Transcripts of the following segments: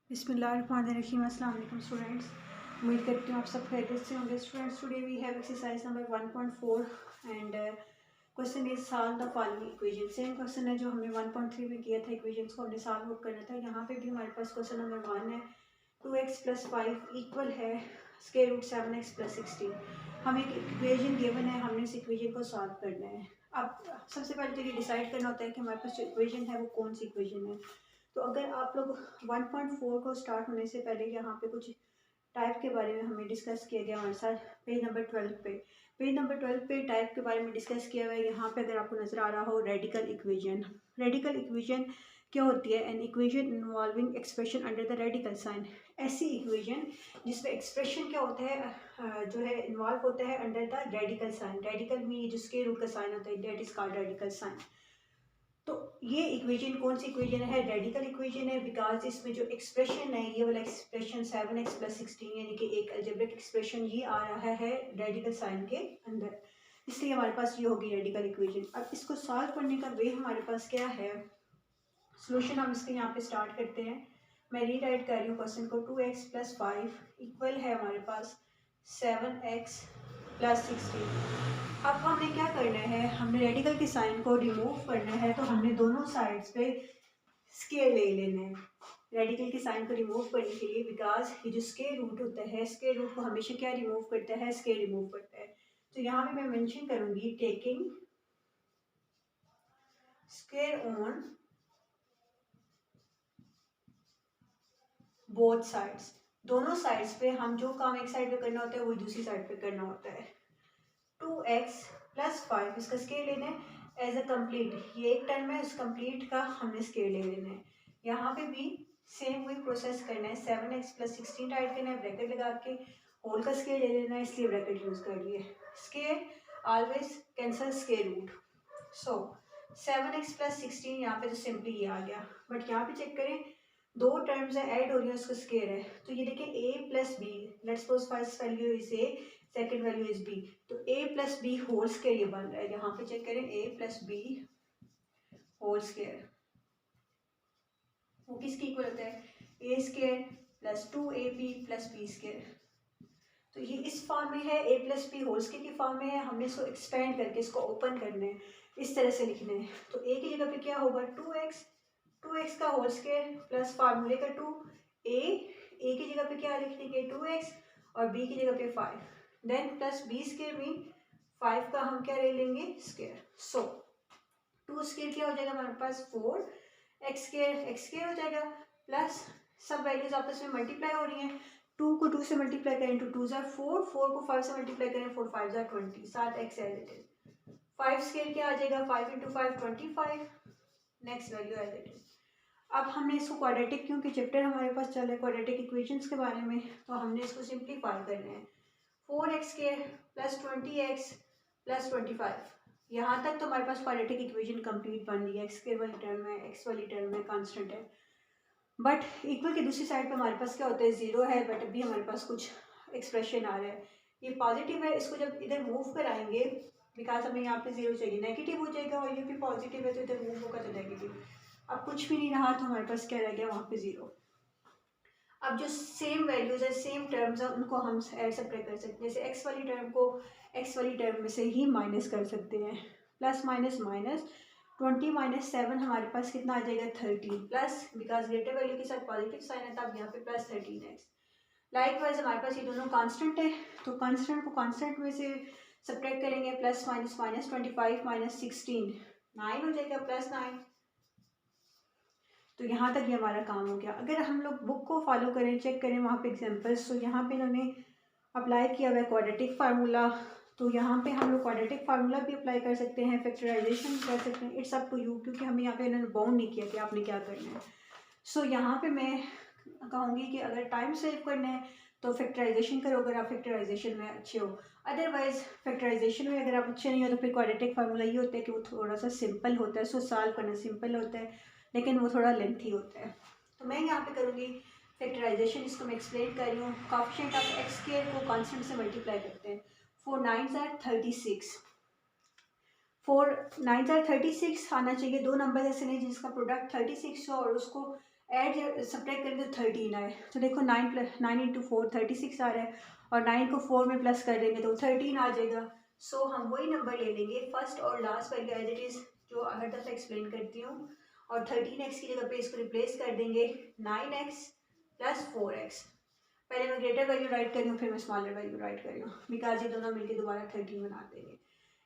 बिस्मिल्लाहिर्रहमानिर्रहीम। अस्सलाम वालेकुम स्टूडेंट्स, उम्मीद करती हूँ आप सब खैरियत से होंगे। Students, today we have exercise number 1.4 and question is solve the following equation. Same question है जो हमने 1.3 में किया था। इक्वेशंस को हमने सॉल्व आउट करना था। यहाँ पे भी हमारे पास क्वेश्चन नंबर 1 है, 2x + 5 इक्वल है स्क्वायर रूट 7x + 16। हमें एक इक्वेशन गिवन है, हमने इस इक्वेशन को सॉल्व करना है। अब सबसे पहले तो ये डिसाइड करना होता है कि हमारे पास जो इक्वेशन है वो कौन सी इक्वेशन है। तो अगर आप लोग 1.4 को स्टार्ट होने से पहले यहाँ पे कुछ टाइप के बारे में हमें डिस्कस किया गया हमारे साथ पेज नंबर 12 पे। पेज नंबर 12 पे टाइप के बारे में डिस्कस किया हुआ है। यहाँ पे अगर आपको नज़र आ रहा हो रेडिकल इक्वेशन। रेडिकल इक्वेशन क्या होती है? An equation involving expression under the radical sign. ऐसी इक्वेशन जिसमें एक्सप्रेशन क्या होता है, जो है इन्वॉल्व होता है under the radical sign. Radical में ये जो स्क्वायर रूट का साइन होता है, that is called radical sign. तो ये इक्वेशन कौन सी इक्वेशन है? रेडिकल इक्वेशन है, बिकॉज इसमें जो एक्सप्रेशन है, ये वाला एक्सप्रेशन 7x + 16 यानी कि एक अलजेब्रिक एक्सप्रेशन ये आ रहा है रेडिकल साइन के अंदर, इसलिए हमारे पास ये होगी रेडिकल इक्वेशन। अब इसको सॉल्व करने का वे हमारे पास क्या है? सोल्यूशन हम इसके यहाँ पे स्टार्ट करते हैं। मैं रीराइट कर रही हूँ क्वेश्चन को। 2x + 5 इक्वल है हमारे पास 7x + 16। अब हमने क्या करना है? हमने रेडिकल के साइन को रिमूव करना है, तो हमने दोनों साइड्स पे स्क्वायर ले लेना है रेडिकल के साइन को रिमूव करने के लिए, बिकॉज ये जो स्क्वायर रूट होता है, स्क्वायर रूट को हमेशा क्या रिमूव करता है? स्क्वायर रिमूव करता है। तो यहाँ पे मैं मेंशन करूंगी taking square on both sides. दोनों साइड्स पे हम जो काम एक साइड पे करना होता है वो दूसरी साइड पे करना होता है। 2x + 5 इसका स्क्वायर लेना है एज अ कंप्लीट। ये एक टर्म है, इस कंप्लीट का हमने स्क्वायर ले लेना है। यहाँ पे भी सेम वही प्रोसेस करना है। 7x + 16 टाइप करना है, ब्रैकेट लगा के होल का स्क्वायर ले लेना है, इसलिए ब्रैकेट यूज कर लिए। Square always cancel square root. So 7x + 16 यहाँ पे तो सिंपली ये आ गया, बट यहाँ पे चेक करें दो टर्म्स है ऐड हो रही है, उसका स्क्वायर है। तो ये देखें a + b, let's suppose first value is a, second value is b, तो a + b होल स्क्वायर ये बन रहा है। यहाँ पे चेक करें a + b होल स्क्वायर, वो किसकी इक्वल होता है? a² + 2ab + b²। तो ये इस फॉर्म में है, a + b होल स्क्वायर की फॉर्म में है। हमने इसको एक्सपेंड करके इसको ओपन करना है, इस तरह से लिखना है। तो a की जगह पे क्या होगा? 2x का होल स्क्वायर प्लस फार्मूले का 2। a की जगह पे क्या लिख देंगे? 2x, और b की जगह पे 5, देन प्लस b² में 5 का हम क्या ले लेंगे? स्क्वायर। सो 2² क्या हो जाएगा हमारे पास? 4x² हो जाएगा, प्लस सब वैल्यूज आपस में मल्टीप्लाई हो रही हैं। 2 को 2 से मल्टीप्लाई करें तो 2 = 4, 4 को 5 से मल्टीप्लाई करें 4 5 = 20, 7x एज इट इज। 5² क्या आ जाएगा? 5 × 5 25, next value as it is. अब हमने इसको क्वाड्रेटिक, क्योंकि चैप्टर हमारे पास चल रहा है क्वाड्रेटिक इक्वेशंस के बारे में, तो हमने इसको सिंप्लीफाई करना है। 4x² + 20x + 25, यहाँ तक तो हमारे पास क्वाड्रेटिक इक्वेशन कंप्लीट बन रही है। x² वाली टर्म है, x वाली टर्म में कांस्टेंट है, बट इक्वल की दूसरी साइड पे हमारे पास क्या होता है? 0 है, बट अभी हमारे पास कुछ एक्सप्रेशन आ रहा है, ये पॉजिटिव है। इसको जब इधर मूव कराएंगे, बिकॉज हमें यहाँ पे 0 चाहिए, नेगेटिव हो जाएगा, और ये भी पॉजिटिव है तो इधर मूव होगा तो नेगेटिव। अब कुछ भी नहीं रहा तो हमारे पास क्या रह गया? वहाँ पे 0। अब जो सेम वैल्यूज है, सेम टर्म्स है, उनको हम ऐड सब्ट्रैक्ट कर सकते हैं। जैसे x वाली टर्म को x वाली टर्म में से ही माइनस कर सकते हैं। प्लस माइनस माइनस 20 - 7 हमारे पास कितना आ जाएगा? 13, प्लस बिकॉज ग्रेटर वैल्यू के साथ पॉजिटिव साइन है, तब यहाँ पे प्लस 13x। लाइकवाइज हमारे पास ये दोनों कांस्टेंट है, तो कांस्टेंट को कांस्टेंट में से सब्ट्रैक्ट करेंगे। प्लस माइनस माइनस 25 - 16 9 हो जाएगा, प्लस 9। तो यहाँ तक ये हमारा काम हो गया। अगर हम लोग बुक को फॉलो करें, चेक करें वहाँ पे एग्जांपल्स, तो यहाँ पे इन्होंने अप्लाई किया हुआ है क्वाड्रेटिक फार्मूला, तो यहाँ पे हम लोग क्वाड्रेटिक फार्मूला भी अप्लाई कर सकते हैं, फैक्टराइजेशन कर सकते हैं। इट्स अप टू यू, क्योंकि हमें यहाँ पे इन्होंने बाउंड नहीं किया कि आपने क्या करना है। सो यहाँ पे मैं कहूँगी कि अगर टाइम सेव करना है तो फैक्टराइजेशन करो, अगर आप फैक्टराइजेशन में अच्छे हो। अदरवाइज फैक्टराइजेशन में अगर आप अच्छे नहीं हो तो फिर क्वाड्रेटिक फार्मूला ये होता है कि वो थोड़ा सा सिंपल होता है, सो सॉल्व करना सिंपल होता है, लेकिन वो थोड़ा लेंथी होता है। तो मैं यहाँ पे करूँगी फैक्टराइजेशन, इसको मैं एक्सप्लेन कर रही हूँ। कोएफिशिएंट ऑफ x² को कांस्टेंट से मल्टीप्लाई करते हैं। 4 9s are 36, 4 9s are 36 आना चाहिए। दो नंबर ऐसे नहीं जिसका प्रोडक्ट 36 हो और उसको ऐड सब्ट्रैक्ट करेंगे तो 13 आए। तो देखो 9 इंटू 4 36 आ रहा है, और 9 को 4 में प्लस कर देंगे तो 13 आ जाएगा। सो हम वही नंबर ले लेंगे फर्स्ट और last value as it is जो हर दफ़ा एक्सप्लेन करती हूँ, और 13x की जगह पे इसको रिप्लेस कर देंगे 9x प्लस 4x। पहले मैं ग्रेटर वैल्यू राइट करी हूँ, फिर मैं स्मॉलर वैल्यू राइट करी हूँ, बिकॉज ये दोनों मिलकर दोबारा 13 बना देंगे।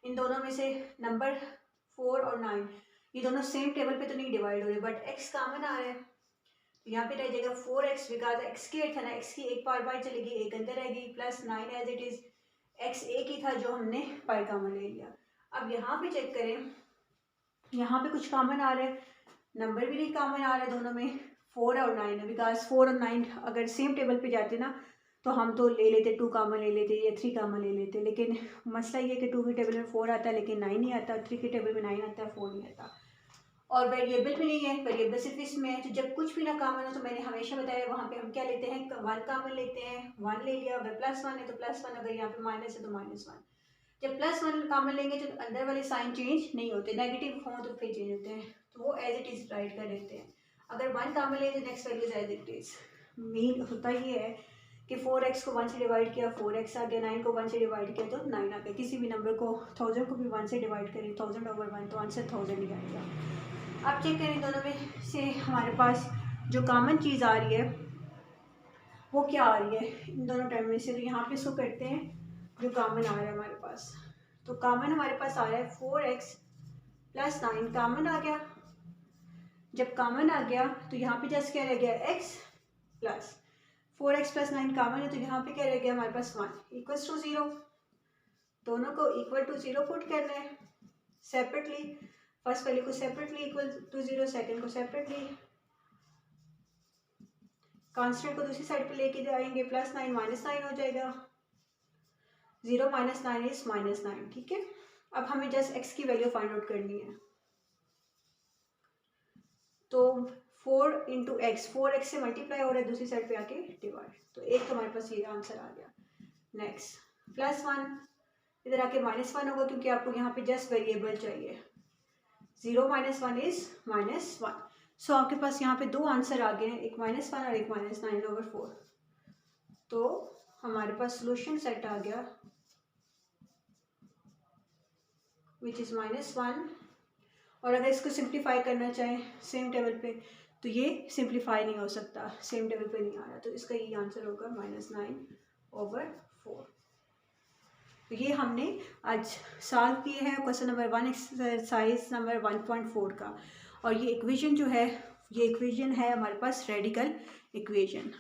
इन दोनों में से नंबर 4 और 9 ये दोनों सेम टेबल पे तो नहीं डिवाइड हो रहे, बट x कॉमन आ रहा है, तो यहाँ पे रह जाएगा 4x, बिकॉज x की था ना, x की एक पार बाहर चली गई, एक अंदर रह गई, plus 9 as it is x एक ही था जो हमने पाई कॉमन ले लिया। अब यहाँ पे चेक करें, यहाँ पे कुछ कॉमन आ रहा है, नंबर भी नहीं कॉमन आ रहा है दोनों में, 4 और 9 है, बिकॉज 4 और 9 अगर सेम टेबल पे जाते ना तो हम तो ले लेते 2 कॉमन ले लेते या 3 कॉमन ले लेते, लेकिन मसला ये कि 2 के टेबल में 4 आता है लेकिन 9 नहीं आता, 3 के टेबल में 9 आता है 4 नहीं आता, और वेरिएबल भी नहीं है, वेरिएबल सिर्फ इसमें है। तो जब कुछ भी ना कॉमन हो तो मैंने हमेशा बताया वहाँ पे हम क्या लेते हैं, 1 कॉमन लेते हैं, 1 ले लिया, अगर +1 है तो +1, अगर यहाँ पे माइनस है तो -1। जब +1 कॉमन लेंगे तो अंदर वाले साइन चेंज नहीं होते, नेगेटिव हो तो फिर चेंज होते हैं, तो वो एज इट इज़ राइट कर देते हैं। अगर 1 कॉमन ले तो next value as it is. Mean होता ये है कि 4x को 1 से डिवाइड किया 4x आ गया, 9 को 1 से डिवाइड किया तो 9 आ गया, किसी भी नंबर को 1000 को भी 1 से डिवाइड करें 1000/1 तो आंसर 1000 ही आएगा। अब चेक करें दोनों में से हमारे पास जो कॉमन चीज़ आ रही है वो क्या आ रही है इन दोनों टर्म में से, तो यहाँ पे इसको करते हैं जो कॉमन आ रहा है हमारे पास। तो कॉमन हमारे पास आ रहा है 4x प्लस 9 कॉमन आ गया। जब कॉमन आ गया तो यहाँ पे जस्ट क्या रह गया x plus 4x plus 9 common है, तो यहाँ पे क्या रह गया हमारे पास 1 इक्वल्स टू 0। दोनों को इक्वल टू 0 पुट करना है सेपरेटली, फर्स्ट वैल्यू को सेपरेटली इक्वल टू 0, सेकंड को सेपरेटली, कांस्टेंट को दूसरी साइड पे लेके जाएंगे, +9 -9 हो जाएगा, 0 - 9 इज -9। ठीक है, अब हमें जस्ट x की वैल्यू फाइंड आउट करनी है, तो 4 इंटू एक्स, 4x से मल्टीप्लाई हो रहा है, दूसरी साइड पे आके डिवाइड, तो एक तो हमारे पास ये आंसर आ गया। नेक्स्ट +1 इधर आके -1 होगा क्योंकि आपको यहाँ पे जस्ट वेरिएबल चाहिए, 0 - 1 इज -1। सो आपके पास यहाँ पे दो आंसर आ गए हैं, एक -1 और एक -9/4। तो हमारे पास सोल्यूशन सेट आ गया विच इज़ -1। और अगर इसको सिंप्लीफाई करना चाहें सेम टेबल पे तो ये सिंप्लीफाई नहीं हो सकता, सेम टेबल पे नहीं आ रहा, तो इसका ये आंसर होगा -9/4। तो ये हमने आज सॉल्व किए हैं क्वेश्चन नंबर 1 एक्सरसाइज नंबर 1.4 का। और ये इक्वेशन जो है ये इक्वेशन है हमारे पास रेडिकल इक्वेशन।